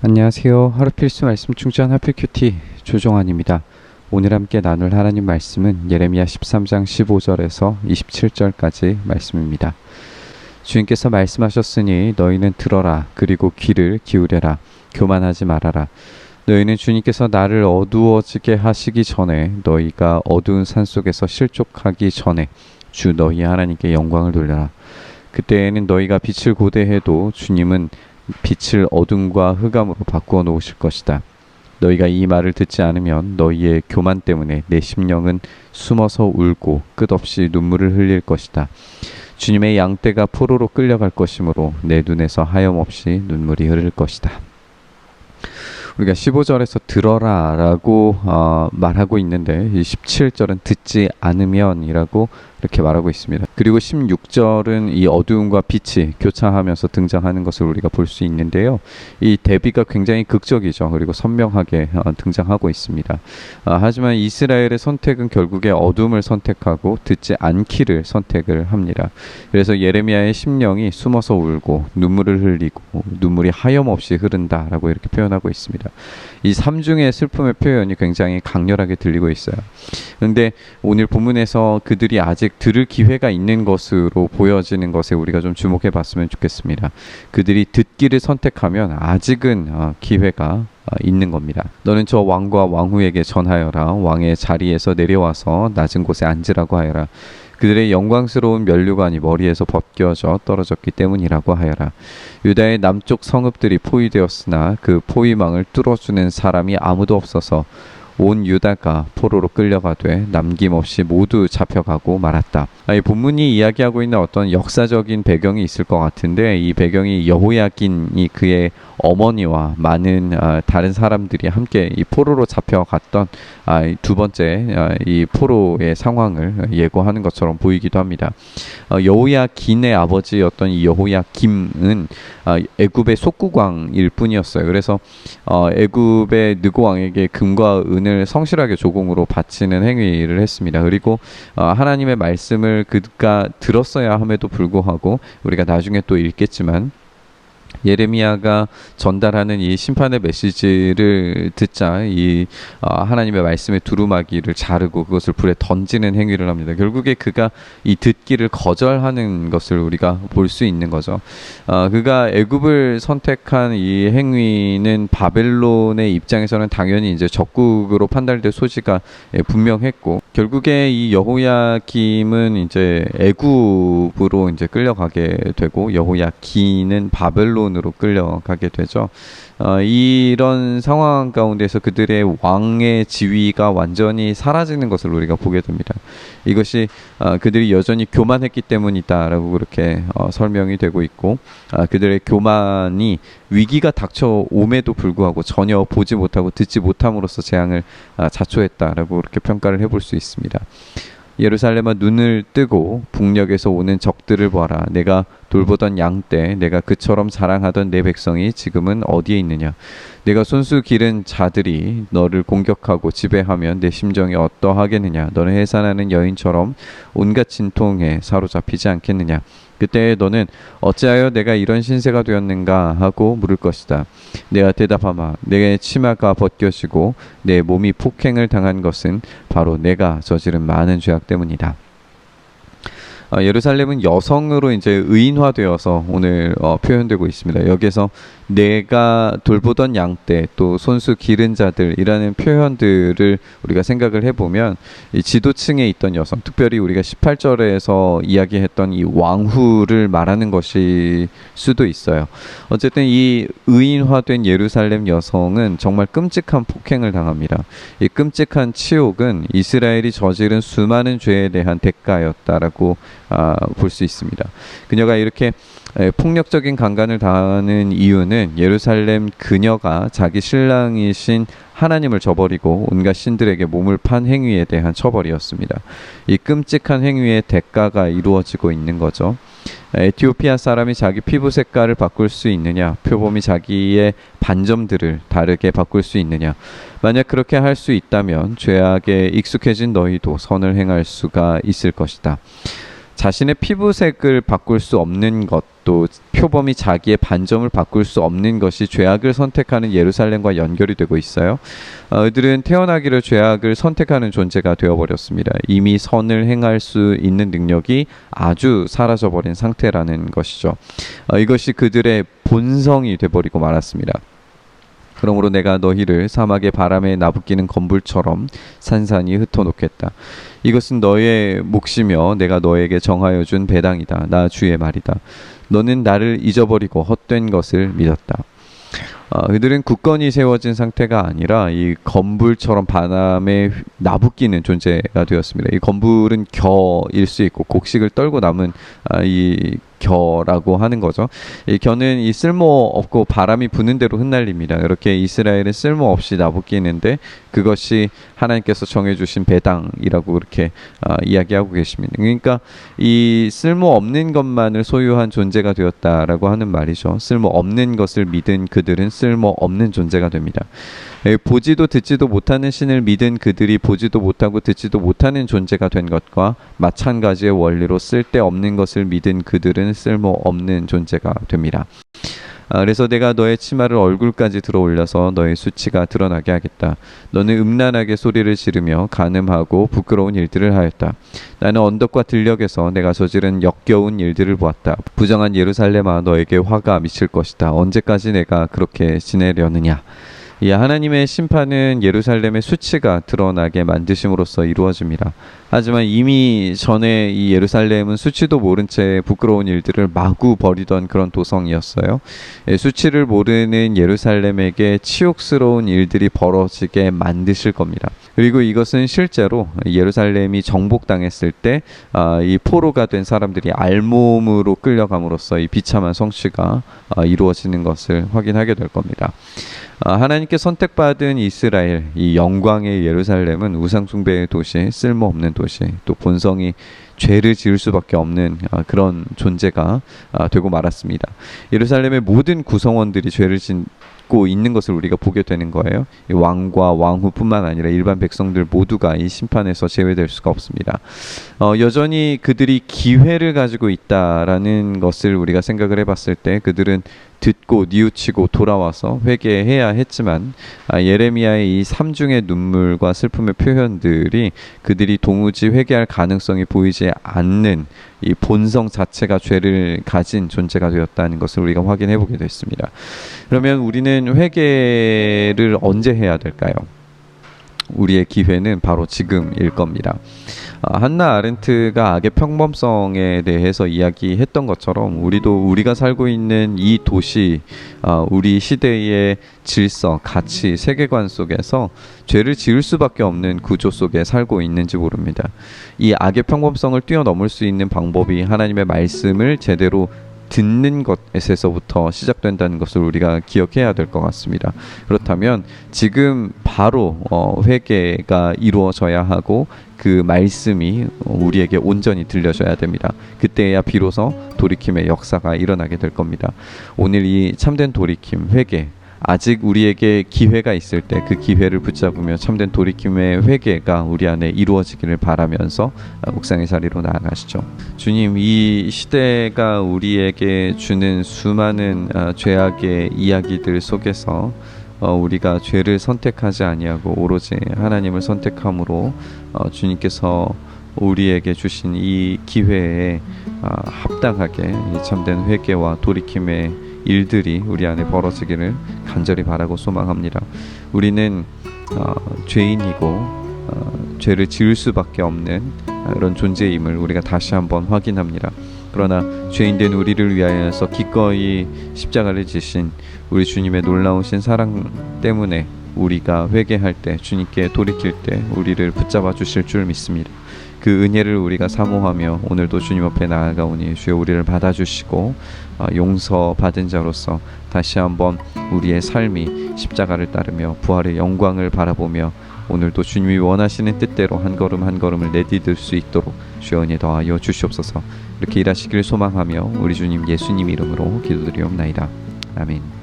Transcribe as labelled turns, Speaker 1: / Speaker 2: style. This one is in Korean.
Speaker 1: 안녕하세요. 하루 필수 말씀 충전 하필 큐티 조정환입니다. 오늘 함께 나눌 하나님 말씀은 예레미야 13장 15절에서 27절까지 말씀입니다. 주님께서 말씀하셨으니 너희는 들어라. 그리고 귀를 기울여라. 교만하지 말아라. 너희는 주님께서 나를 어두워지게 하시기 전에, 너희가 어두운 산속에서 실족하기 전에 주 너희 하나님께 영광을 돌려라. 그때에는 너희가 빛을 고대해도 주님은 빛을 어둠과 흑암으로 바꾸어 놓으실 것이다. 너희가 이 말을 듣지 않으면 너희의 교만 때문에 내 심령은 숨어서 울고 끝없이 눈물을 흘릴 것이다. 주님의 양떼가 포로로 끌려갈 것이므로 내 눈에서 하염없이 눈물이 흐를 것이다. 우리가 15절에서 들어라 라고 말하고 있는데, 이 17절은 듣지 않으면 이라고 이렇게 말하고 있습니다. 그리고 16절은 이 어두움과 빛이 교차하면서 등장하는 것을 우리가 볼 수 있는데요. 이 대비가 굉장히 극적이죠. 그리고 선명하게 등장하고 있습니다. 하지만 이스라엘의 선택은 결국에 어둠을 선택하고 듣지 않기를 선택을 합니다. 그래서 예레미야의 심령이 숨어서 울고 눈물을 흘리고 눈물이 하염없이 흐른다라고 이렇게 표현하고 있습니다. 이 삼중의 슬픔의 표현이 굉장히 강렬하게 들리고 있어요. 그런데 오늘 본문에서 그들이 아직 들을 기회가 있는 것으로 보여지는 것에 우리가 좀 주목해 봤으면 좋겠습니다. 그들이 듣기를 선택하면 아직은 기회가 있는 겁니다. 너는 저 왕과 왕후에게 전하여라. 왕의 자리에서 내려와서 낮은 곳에 앉으라고 하여라. 그들의 영광스러운 면류관이 머리에서 벗겨져 떨어졌기 때문이라고 하여라. 유다의 남쪽 성읍들이 포위되었으나 그 포위망을 뚫어주는 사람이 아무도 없어서 온 유다가 포로로 끌려가되 남김없이 모두 잡혀가고 말았다. 이 본문이 이야기하고 있는 어떤 역사적인 배경이 있을 것 같은데, 이 배경이 여호야긴이 그의 어머니와 많은 다른 사람들이 함께 이 포로로 잡혀갔던 두 번째 이 포로의 상황을 예고하는 것처럼 보이기도 합니다. 여호야긴의 아버지였던 이 여호야김은 애굽의 속국왕일 뿐이었어요. 그래서 애굽의 느고 왕에게 금과 은을 성실하게 조공으로 바치는 행위를 했습니다. 그리고 하나님의 말씀을 그가 들었어야 함에도 불구하고, 우리가 나중에 또 읽겠지만 예레미야가 전달하는 이 심판의 메시지를 듣자 이 하나님의 말씀의 두루마기를 자르고 그것을 불에 던지는 행위를 합니다. 결국에 그가 이 듣기를 거절하는 것을 우리가 볼 수 있는 거죠. 그가 애굽을 선택한 이 행위는 바벨론의 입장에서는 당연히 이제 적국으로 판단될 소지가 분명했고, 결국에 이 여호야김은 이제 애굽으로 이제 끌려가게 되고, 여호야긴은 바벨론으로 끌려가게 되죠. 이런 상황 가운데서 그들의 왕의 지위가 완전히 사라지는 것을 우리가 보게 됩니다. 이것이 그들이 여전히 교만했기 때문이다라고 그렇게 설명이 되고 있고, 그들의 교만이 위기가 닥쳐옴에도 불구하고 전혀 보지 못하고 듣지 못함으로써 재앙을 자초했다라고 그렇게 평가를 해볼 수 있습니다. 예루살렘아, 눈을 뜨고 북녘에서 오는 적들을 보아라. 내가 돌보던 양떼, 내가 그처럼 사랑하던 내 백성이 지금은 어디에 있느냐. 내가 손수 기른 자들이 너를 공격하고 지배하면 내 심정이 어떠하겠느냐. 너는 해산하는 여인처럼 온갖 진통에 사로잡히지 않겠느냐. 그때 너는 어찌하여 내가 이런 신세가 되었는가 하고 물을 것이다. 내가 대답하마, 내 치마가 벗겨지고 내 몸이 폭행을 당한 것은 바로 내가 저지른 많은 죄악 때문이다. 예루살렘은 여성으로 이제 의인화되어서 오늘 표현되고 있습니다. 여기서 내가 돌보던 양떼, 또 손수 기른 자들이라는 표현들을 우리가 생각을 해보면, 이 지도층에 있던 여성, 특별히 우리가 18절에서 이야기했던 이 왕후를 말하는 것일 수도 있어요. 어쨌든 이 의인화된 예루살렘 여성은 정말 끔찍한 폭행을 당합니다. 이 끔찍한 치욕은 이스라엘이 저지른 수많은 죄에 대한 대가였다라고 볼 수 있습니다. 그녀가 이렇게 폭력적인 강간을 당하는 이유는 예루살렘 그녀가 자기 신랑이신 하나님을 저버리고 온갖 신들에게 몸을 판 행위에 대한 처벌이었습니다. 이 끔찍한 행위의 대가가 이루어지고 있는 거죠. 에티오피아 사람이 자기 피부 색깔을 바꿀 수 있느냐? 표범이 자기의 반점들을 다르게 바꿀 수 있느냐? 만약 그렇게 할 수 있다면 죄악에 익숙해진 너희도 선을 행할 수가 있을 것이다. 자신의 피부색을 바꿀 수 없는 것, 또 표범이 자기의 반점을 바꿀 수 없는 것이 죄악을 선택하는 예루살렘과 연결이 되고 있어요. 그들은 태어나기를 죄악을 선택하는 존재가 되어버렸습니다. 이미 선을 행할 수 있는 능력이 아주 사라져버린 상태라는 것이죠. 이것이 그들의 본성이 되어버리고 말았습니다. 그러므로 내가 너희를 사막의 바람에 나부끼는 건불처럼 산산이 흩어놓겠다. 이것은 너의 몫이며 내가 너에게 정하여 준 배당이다. 나 주의 말이다. 너는 나를 잊어버리고 헛된 것을 믿었다. 그들은 굳건히 세워진 상태가 아니라 이 건불처럼 바람에 나부끼는 존재가 되었습니다. 이 건불은 겨일 수 있고 곡식을 떨고 남은 이 겨라고 하는 거죠. 이 겨는 이 쓸모없고 바람이 부는 대로 흩날립니다. 이렇게 이스라엘은 쓸모없이 나부끼는데 그것이 하나님께서 정해주신 배당이라고 그렇게 이야기하고 계십니다. 그러니까 이 쓸모없는 것만을 소유한 존재가 되었다라고 하는 말이죠. 쓸모없는 것을 믿은 그들은 쓸모없는 존재가 됩니다. 보지도 듣지도 못하는 신을 믿은 그들이 보지도 못하고 듣지도 못하는 존재가 된 것과 마찬가지의 원리로 쓸데없는 것을 믿은 그들은 쓸모없는 존재가 됩니다. 그래서 내가 너의 치마를 얼굴까지 들어올려서 너의 수치가 드러나게 하겠다. 너는 음란하게 소리를 지르며 간음하고 부끄러운 일들을 하였다. 나는 언덕과 들녘에서 내가 저지른 역겨운 일들을 보았다. 부정한 예루살렘아, 너에게 화가 미칠 것이다. 언제까지 내가 그렇게 지내려느냐. 하나님의 심판은 예루살렘의 수치가 드러나게 만드심으로써 이루어집니다. 하지만 이미 전에 이 예루살렘은 수치도 모른 채 부끄러운 일들을 마구 벌이던 그런 도성이었어요. 수치를 모르는 예루살렘에게 치욕스러운 일들이 벌어지게 만드실 겁니다. 그리고 이것은 실제로 예루살렘이 정복당했을 때 이 포로가 된 사람들이 알몸으로 끌려감으로써 이 비참한 성취가 이루어지는 것을 확인하게 될 겁니다. 하나님께 선택받은 이스라엘, 이 영광의 예루살렘은 우상숭배의 도시, 쓸모없는 도시, 또 본성이 죄를 지을 수밖에 없는 그런 존재가 되고 말았습니다. 예루살렘의 모든 구성원들이 죄를 짓고 있는 것을 우리가 보게 되는 거예요. 이 왕과 왕후뿐만 아니라 일반 백성들 모두가 이 심판에서 제외될 수가 없습니다. 여전히 그들이 기회를 가지고 있다라는 것을 우리가 생각을 해봤을 때 그들은 듣고 뉘우치고 돌아와서 회개해야 했지만 예레미야의 이 삼중의 눈물과 슬픔의 표현들이 그들이 도무지 회개할 가능성이 보이지 않는 이 본성 자체가 죄를 가진 존재가 되었다는 것을 우리가 확인해 보게 됐습니다. 그러면 우리는 회개를 언제 해야 될까요? 우리의 기회는 바로 지금일 겁니다. 한나 아렌트가 악의 평범성에 대해서 이야기했던 것처럼 우리가 살고 있는 이 도시, 우리 시대의 질서, 가치, 세계관 속에서 죄를 지을 수밖에 없는 구조 속에 살고 있는지 모릅니다. 이 악의 평범성을 뛰어넘을 수 있는 방법이 하나님의 말씀을 제대로 듣는 것에서부터 시작된다는 것을 우리가 기억해야 될 것 같습니다. 그렇다면 지금 바로 회개가 이루어져야 하고 그 말씀이 우리에게 온전히 들려져야 됩니다. 그때야 비로소 돌이킴의 역사가 일어나게 될 겁니다. 오늘 이 참된 돌이킴, 회개, 아직 우리에게 기회가 있을 때 그 기회를 붙잡으며 참된 돌이킴의 회개가 우리 안에 이루어지기를 바라면서 묵상의 자리로 나아가시죠. 주님, 이 시대가 우리에게 주는 수많은 죄악의 이야기들 속에서 우리가 죄를 선택하지 아니하고 오로지 하나님을 선택함으로 주님께서 우리에게 주신 이 기회에 합당하게 이 참된 회개와 돌이킴의 일들이 우리 안에 벌어지기를 간절히 바라고 소망합니다. 우리는 죄인이고 죄를 지을 수밖에 없는 이런 존재임을 우리가 다시 한번 확인합니다. 그러나 죄인된 우리를 위하여서 기꺼이 십자가를 지신 우리 주님의 놀라우신 사랑 때문에 우리가 회개할 때, 주님께 돌이킬 때 우리를 붙잡아 주실 줄 믿습니다. 그 은혜를 우리가 사모하며 오늘도 주님 앞에 나아가오니 주여 우리를 받아주시고 용서받은 자로서 다시 한번 우리의 삶이 십자가를 따르며 부활의 영광을 바라보며 오늘도 주님이 원하시는 뜻대로 한 걸음 한 걸음을 내디딜 수 있도록 주여 은혜 더하여 주시옵소서. 이렇게 일하시길 소망하며 우리 주님 예수님 이름으로 기도드리옵나이다. 아멘.